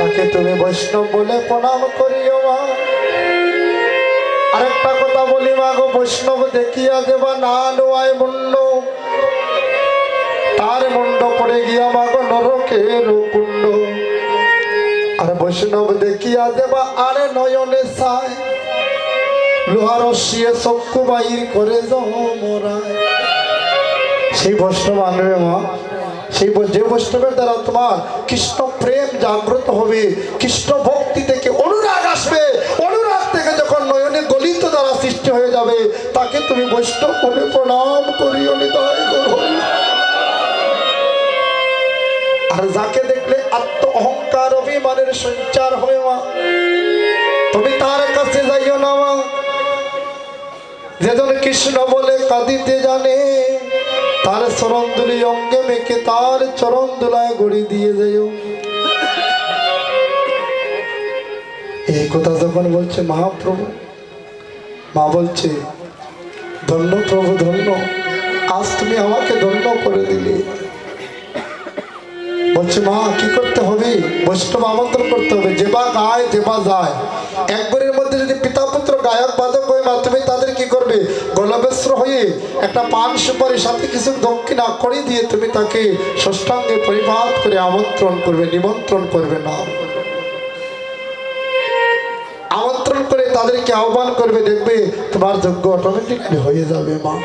তাকে তুমি বৈষ্ণব বলে প্রণাম করিও মা। আরেকটা কথা বলি মা গো, বৈষ্ণব দেখিয়া দেবা না নোয়ায় মুন্ড, তার মুন্ড পড়ে গিয়া মা গো নরকের কুণ্ড। আর বৈষ্ণব দেখিয়া দেবা আরে নয়নে সায়, লোহার রশিয়ে চক্ষু বাহির করে জমরায়। সেই বৈষ্ণব আনবে মা, সেই যে বৈষ্ণবের দ্বারা তোমার কৃষ্ণ প্রেম জাগ্রত হবে, কৃষ্ণ ভক্তি থেকে অনুরাগ আসবে, অনুরাগ থেকে যখন নয়নে গলিত দ্বারা সৃষ্টি হয়ে যাবে, তাকে তুমি বৈষ্ণব বলে প্রণাম করিও নিতাই গৌর। আর যাকে দেখলে আত্ম অহংকার অভিমানের সঞ্চার হয় মা, তুমি তার কাছে যাইও না মা। যেজন কৃষ্ণ বলে কাঁদিতে জানে, তার চরণ দুলি অঙ্গে মেখে তার চরণ দুলায় গড়ি দিয়ে যাইও। এই কথা যখন বলছে মহাপ্রভু, মা বলছে ধন্য প্রভু ধন্য, আজ তুমি আমাকে ধন্য করে দিলে। বলছে মা কি করতে হবে? বৈষ্ণব আমন্ত্রণ করতে হবে, যেবা গায় যেবা যায়। একবারের মধ্যে যদি পিতা পুত্র গায়ক বাদক হয়ে মা, তুমি তাদের কি করবে? গলবেস্র হয়ে একটা পান সুপারি সাথে কিছু দক্ষিণা করে দিয়ে তুমি তাকে ষষ্ঠাঙ্গে পরিপাত করে আমন্ত্রণ করবে, নিমন্ত্রণ করবে না, আমন্ত্রণ করে তাদেরকে আহ্বান করবে। দেখবে তোমার যজ্ঞ অটোমেটিকলি হয়ে যাবে মা।